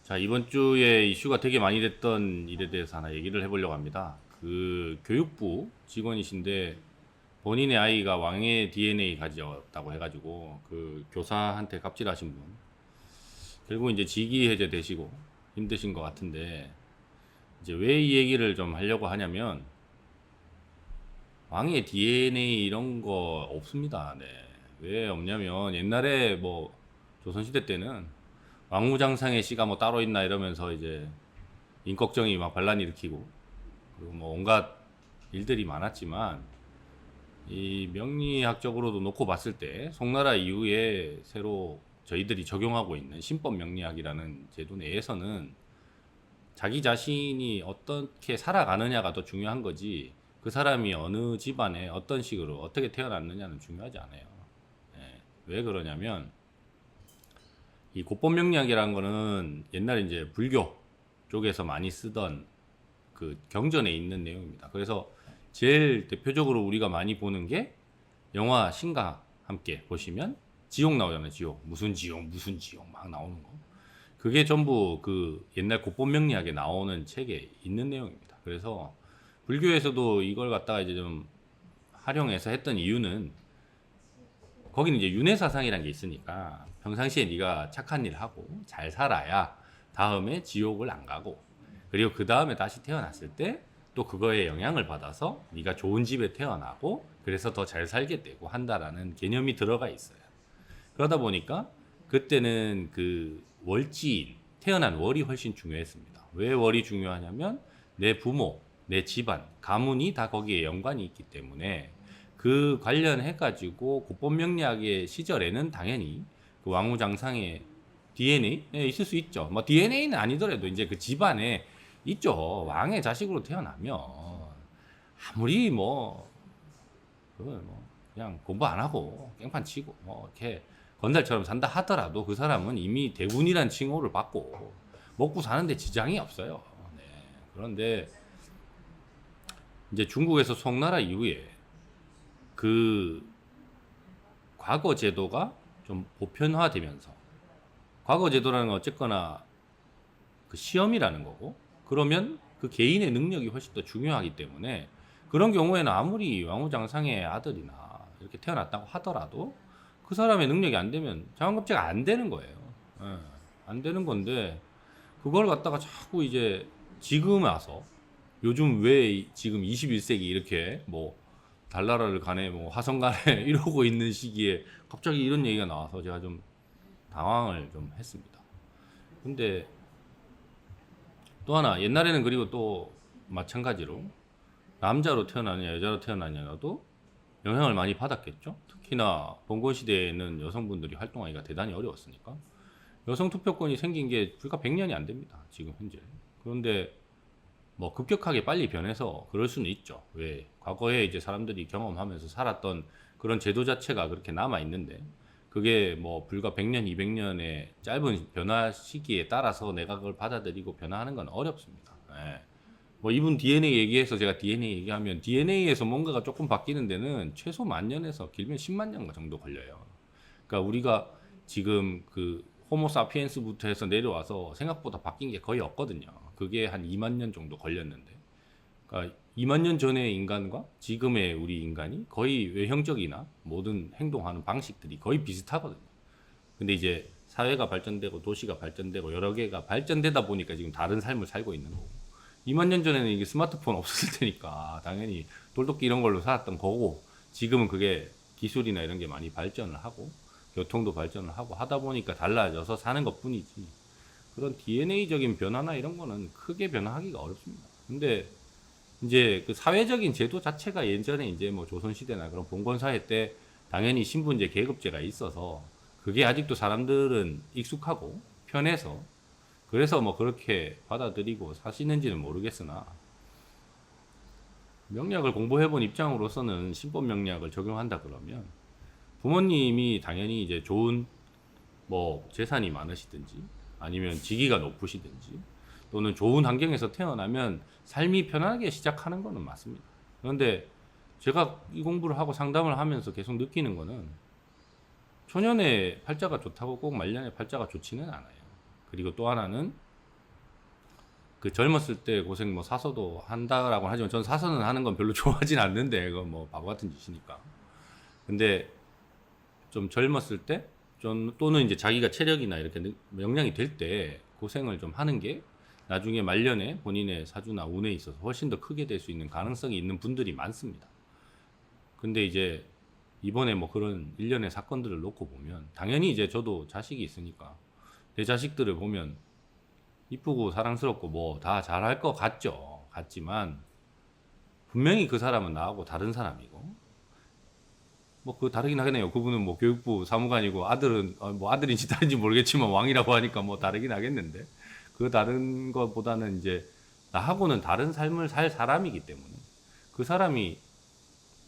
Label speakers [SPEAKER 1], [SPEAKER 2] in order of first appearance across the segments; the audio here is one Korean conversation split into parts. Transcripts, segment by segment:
[SPEAKER 1] 자, 이번 주에 이슈가 되게 많이 됐던 일에 대해서 하나 얘기를 해보려고 합니다. 그 교육부 직원이신데 본인의 아이가 왕의 DNA 가졌다고 해가지고 그 교사한테 갑질하신 분. 결국 이제 직위 해제 되시고 힘드신 것 같은데 이제 왜 이 얘기를 좀 하려고 하냐면 왕의 DNA 이런 거 없습니다. 네. 왜 없냐면 옛날에 뭐 조선시대 때는 왕무장상의 씨가 뭐 따로 있나 이러면서 이제 임꺽정이 막 반란 일으키고 그리고 뭐 온갖 일들이 많았지만 이 명리학적으로도 놓고 봤을 때 송나라 이후에 새로 저희들이 적용하고 있는 신법 명리학이라는 제도 내에서는 자기 자신이 어떻게 살아가느냐가 더 중요한 거지 그 사람이 어느 집안에 어떤 식으로 어떻게 태어났느냐는 중요하지 않아요. 예. 왜 그러냐면 이 고법 명리학이라는 거는 옛날에 이제 불교 쪽에서 많이 쓰던 그 경전에 있는 내용입니다. 그래서 제일 대표적으로 우리가 많이 보는 게 영화 신과 함께 보시면 지옥 나오잖아요. 지옥. 무슨 지옥, 무슨 지옥 막 나오는 거. 그게 전부 그 옛날 고법 명리학에 나오는 책에 있는 내용입니다. 그래서 불교에서도 이걸 갖다가 이제 좀 활용해서 했던 이유는 거기는 이제 윤회 사상이라는 게 있으니까 평상시에 네가 착한 일 하고 잘 살아야 다음에 지옥을 안 가고 그리고 그 다음에 다시 태어났을 때 또 그거에 영향을 받아서 네가 좋은 집에 태어나고 그래서 더 잘 살게 되고 한다라는 개념이 들어가 있어요. 그러다 보니까 그때는 그 월지일 태어난 월이 훨씬 중요했습니다. 왜 월이 중요하냐면 내 부모, 내 집안, 가문이 다 거기에 연관이 있기 때문에 그 관련해 가지고 고법명리학의 시절에는 당연히 그 왕후장상의 DNA 있을 수 있죠. 뭐 DNA는 아니더라도 이제 그 집안에 있죠. 왕의 자식으로 태어나면 아무리 뭐 그건 뭐 그냥 공부 안 하고 깽판 치고 뭐 이렇게 건달처럼 산다 하더라도 그 사람은 이미 대군이란 칭호를 받고 먹고 사는데 지장이 없어요. 네. 그런데 이제 중국에서 송나라 이후에 그 과거 제도가 좀 보편화되면서 과거 제도라는 건 어쨌거나 그 시험이라는 거고 그러면 그 개인의 능력이 훨씬 더 중요하기 때문에 그런 경우에는 아무리 왕후장상의 아들이나 이렇게 태어났다고 하더라도 그 사람의 능력이 안 되면 자원급제가 안 되는 거예요. 예, 안 되는 건데 그걸 갖다가 자꾸 이제 지금 와서 요즘 왜 지금 21세기 이렇게 뭐 달나라를 가네 뭐 화성 가네 이러고 있는 시기에 갑자기 이런 얘기가 나와서 제가 좀 당황을 좀 했습니다. 근데 또 하나 옛날에는 그리고 또 마찬가지로 남자로 태어나느냐 여자로 태어나느냐도 영향을 많이 받았겠죠. 특히나 봉건 시대에는 여성분들이 활동하기가 대단히 어려웠으니까 여성 투표권이 생긴 게 불과 100년이 안 됩니다. 지금 현재. 그런데 뭐 급격하게 빨리 변해서 그럴 수는 있죠. 왜? 과거에 이제 사람들이 경험하면서 살았던 그런 제도 자체가 그렇게 남아 있는데 그게 뭐 불과 100년, 200년의 짧은 변화 시기에 따라서 내가 그걸 받아들이고 변화하는 건 어렵습니다. 예. 뭐 이분 DNA 얘기해서 제가 DNA 얘기하면 DNA에서 뭔가가 조금 바뀌는 데는 최소 10,000년에서 길면 100,000년 정도 걸려요. 그러니까 우리가 지금 그 호모사피엔스부터 해서 내려와서 생각보다 바뀐 게 거의 없거든요. 그게 한 2만 년 정도 걸렸는데. 그러니까 2만 년 전의 인간과 지금의 우리 인간이 거의 외형적이나 모든 행동하는 방식들이 거의 비슷하거든요. 근데 이제 사회가 발전되고 도시가 발전되고 여러 개가 발전되다 보니까 지금 다른 삶을 살고 있는 거고. 2만 년 전에는 이게 스마트폰 없었을 테니까 당연히 돌도끼 이런 걸로 살았던 거고 지금은 그게 기술이나 이런 게 많이 발전을 하고 교통도 발전을 하고 하다 보니까 달라져서 사는 것 뿐이지 그런 DNA적인 변화나 이런 거는 크게 변화하기가 어렵습니다. 근데 이제 그 사회적인 제도 자체가 예전에 이제 뭐 조선시대나 그런 봉건사회 때 당연히 신분제 계급제가 있어서 그게 아직도 사람들은 익숙하고 편해서 그래서 뭐 그렇게 받아들이고 사시는지는 모르겠으나 명리학을 공부해본 입장으로서는 신법 명리학을 적용한다 그러면 부모님이 당연히 이제 좋은 뭐 재산이 많으시든지 아니면 직위가 높으시든지 또는 좋은 환경에서 태어나면 삶이 편하게 시작하는 거는 맞습니다. 그런데 제가 이 공부를 하고 상담을 하면서 계속 느끼는 거는 초년에 팔자가 좋다고 꼭 말년에 팔자가 좋지는 않아요. 그리고 또 하나는 그 젊었을 때 고생 뭐 사서도 한다라고 하지만 전 사서는 하는 건 별로 좋아하진 않는데 그건 뭐 바보 같은 짓이니까. 근데 좀 젊었을 때 좀 또는 이제 자기가 체력이나 이렇게 역량이 될 때 고생을 좀 하는 게 나중에 말년에 본인의 사주나 운에 있어서 훨씬 더 크게 될 수 있는 가능성이 있는 분들이 많습니다. 근데 이제 이번에 뭐 그런 일련의 사건들을 놓고 보면 당연히 이제 저도 자식이 있으니까 내 자식들을 보면 이쁘고 사랑스럽고 뭐 다 잘할 것 같지만 분명히 그 사람은 나하고 다른 사람이고 뭐 그 다르긴 하겠네요. 그분은 뭐 교육부 사무관이고 아들은 뭐 아들인지 딸인지 모르겠지만 왕이라고 하니까 뭐 다르긴 하겠는데 그 다른 것보다는 이제 나하고는 다른 삶을 살 사람이기 때문에 그 사람이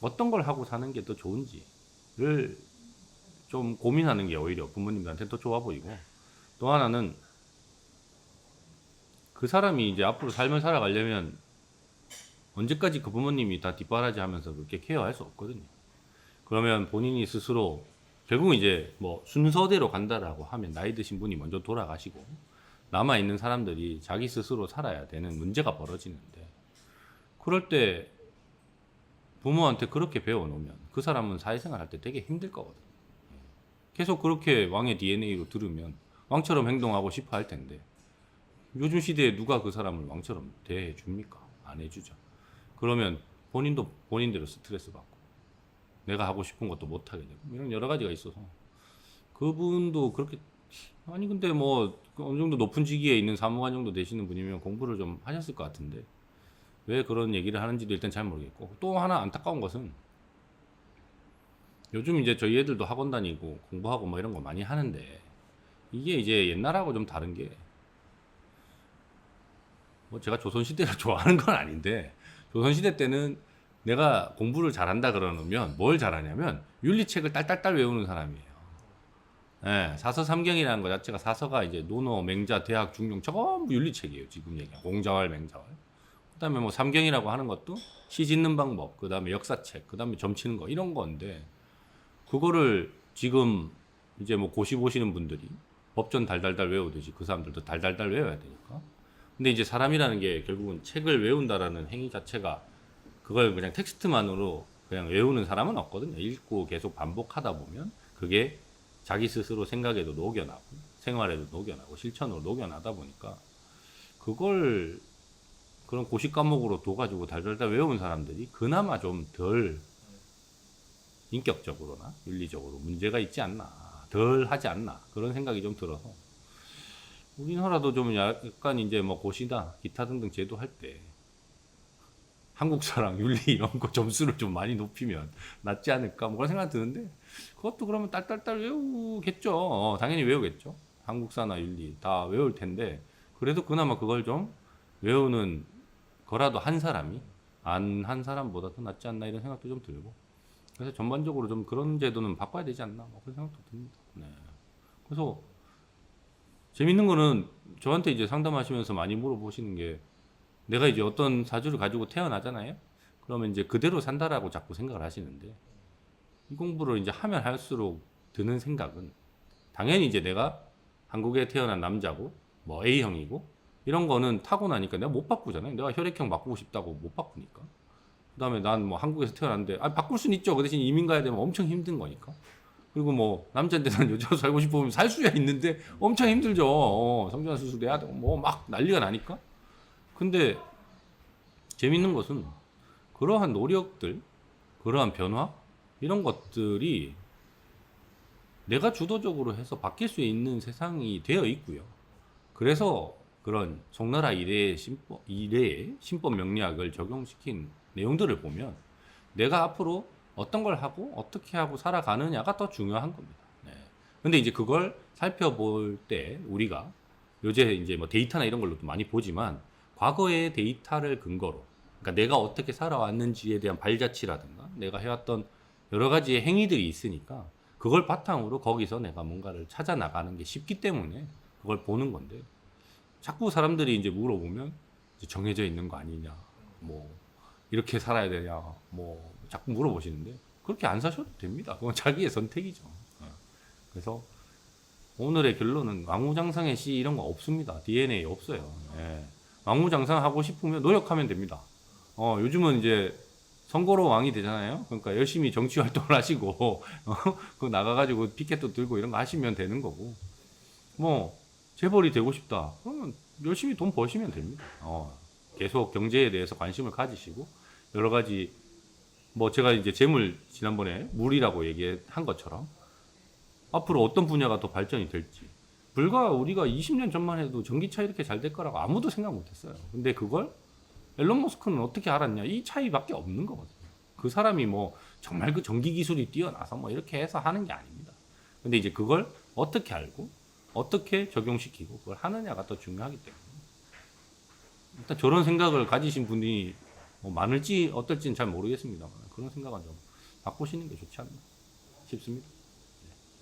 [SPEAKER 1] 어떤 걸 하고 사는 게 더 좋은지를 좀 고민하는 게 오히려 부모님들한테 더 좋아 보이고 또 하나는 그 사람이 이제 앞으로 삶을 살아가려면 언제까지 그 부모님이 다 뒷바라지 하면서 그렇게 케어할 수 없거든요. 그러면 본인이 스스로 결국은 이제 뭐 순서대로 간다라고 하면 나이 드신 분이 먼저 돌아가시고 남아있는 사람들이 자기 스스로 살아야 되는 문제가 벌어지는데 그럴 때 부모한테 그렇게 배워놓으면 그 사람은 사회생활 할 때 되게 힘들 거거든요. 계속 그렇게 왕의 DNA로 들으면 왕처럼 행동하고 싶어 할 텐데 요즘 시대에 누가 그 사람을 왕처럼 대해 줍니까? 안 해주죠. 그러면 본인도 본인대로 스트레스 받고 내가 하고 싶은 것도 못 하게 되고 이런 여러 가지가 있어서 그분도 그렇게 아니 근데 뭐 어느 정도 높은 직위에 있는 사무관 정도 되시는 분이면 공부를 좀 하셨을 것 같은데 왜 그런 얘기를 하는지도 일단 잘 모르겠고 또 하나 안타까운 것은 요즘 이제 저희 애들도 학원 다니고 공부하고 뭐 이런 거 많이 하는데 이게 이제 옛날하고 좀 다른 게 뭐 제가 조선시대를 좋아하는 건 아닌데 조선시대 때는 내가 공부를 잘한다 그러면 뭘 잘하냐면 윤리책을 딸딸딸 외우는 사람이에요. 예, 사서 삼경이라는 것 자체가 사서가 이제 논어, 맹자, 대학, 중용 전부 윤리책이에요. 지금 얘기한 공자왈, 맹자왈. 그다음에 뭐 삼경이라고 하는 것도 시 짓는 방법, 그다음에 역사책, 그다음에 점치는 거 이런 건데 그거를 지금 이제 뭐 고시 보시는 분들이 법전 달달달 외우듯이 그 사람들도 달달달 외워야 되니까. 근데 이제 사람이라는 게 결국은 책을 외운다라는 행위 자체가 그걸 그냥 텍스트만으로 그냥 외우는 사람은 없거든요. 읽고 계속 반복하다 보면 그게 자기 스스로 생각에도 녹여나고 생활에도 녹여나고 실천으로 녹여나다 보니까 그걸 그런 고시 과목으로 둬가지고 달달달 외운 사람들이 그나마 좀 덜 인격적으로나 윤리적으로 문제가 있지 않나 덜 하지 않나 그런 생각이 좀 들어서 우리나라도 좀 약간 이제 뭐 고시나 기타 등등 제도할 때 한국사랑 윤리 이런 거 점수를 좀 많이 높이면 낫지 않을까 뭐 그런 생각 드는데 그것도 그러면 딸딸딸 외우겠죠. 당연히 외우겠죠. 한국사나 윤리 다 외울 텐데 그래도 그나마 그걸 좀 외우는 거라도 한 사람이 안 한 사람보다 더 낫지 않나 이런 생각도 좀 들고 그래서 전반적으로 좀 그런 제도는 바꿔야 되지 않나 뭐 그런 생각도 듭니다. 네. 그래서 재밌는 거는 저한테 이제 상담하시면서 많이 물어보시는 게 내가 이제 어떤 사주를 가지고 태어나잖아요. 그러면 이제 그대로 산다라고 자꾸 생각을 하시는데 이 공부를 이제 하면 할수록 드는 생각은 당연히 이제 내가 한국에 태어난 남자고 뭐 A형이고 이런 거는 타고나니까 내가 못 바꾸잖아요. 내가 혈액형 바꾸고 싶다고 못 바꾸니까. 그다음에 난 뭐 한국에서 태어났는데 바꿀 수는 있죠. 그 대신 이민 가야 되면 엄청 힘든 거니까. 그리고 뭐 남자인데 난 여자로 살고 싶으면 살 수야 있는데 엄청 힘들죠. 성전환 수술 해야 되고 뭐 막 난리가 나니까. 근데 재밌는 것은 그러한 노력들, 그러한 변화 이런 것들이 내가 주도적으로 해서 바뀔 수 있는 세상이 되어 있고요. 그래서 그런 송나라 이래의 신법 명리학을 적용시킨 내용들을 보면 내가 앞으로 어떤 걸 하고 어떻게 하고 살아가느냐가 더 중요한 겁니다. 네. 근데 이제 그걸 살펴볼 때 우리가 요새 이제 뭐 데이터나 이런 걸로도 많이 보지만 과거의 데이터를 근거로 그러니까 내가 어떻게 살아왔는지에 대한 발자취라든가 내가 해왔던 여러 가지의 행위들이 있으니까 그걸 바탕으로 거기서 내가 뭔가를 찾아 나가는 게 쉽기 때문에 그걸 보는 건데 자꾸 사람들이 이제 물어보면 이제 정해져 있는 거 아니냐 뭐 이렇게 살아야 되냐 뭐 자꾸 물어보시는데 그렇게 안 사셔도 됩니다. 그건 자기의 선택이죠. 그래서 오늘의 결론은 왕우장상의 씨 이런 거 없습니다. DNA 없어요. 예. 왕무장상하고 싶으면 노력하면 됩니다. 요즘은 이제 선거로 왕이 되잖아요. 그러니까 열심히 정치 활동을 하시고 그 나가가지고 피켓도 들고 이런 거 하시면 되는 거고, 뭐 재벌이 되고 싶다 그러면 열심히 돈 버시면 됩니다. 계속 경제에 대해서 관심을 가지시고 여러 가지, 뭐 제가 이제 재물 지난번에 물이라고 얘기한 것처럼 앞으로 어떤 분야가 더 발전이 될지, 불과 우리가 20년 전만 해도 전기차 이렇게 잘 될 거라고 아무도 생각 못 했어요. 근데 그걸 앨런 머스크는 어떻게 알았냐? 이 차이밖에 없는 거거든요. 그 사람이 뭐 정말 그 전기 기술이 뛰어나서 뭐 이렇게 해서 하는 게 아닙니다. 근데 이제 그걸 어떻게 알고 어떻게 적용시키고 그걸 하느냐가 더 중요하기 때문에 일단 저런 생각을 가지신 분이 뭐 많을지 어떨지는 잘 모르겠습니다만 그런 생각은 좀 바꾸시는 게 좋지 않나 싶습니다.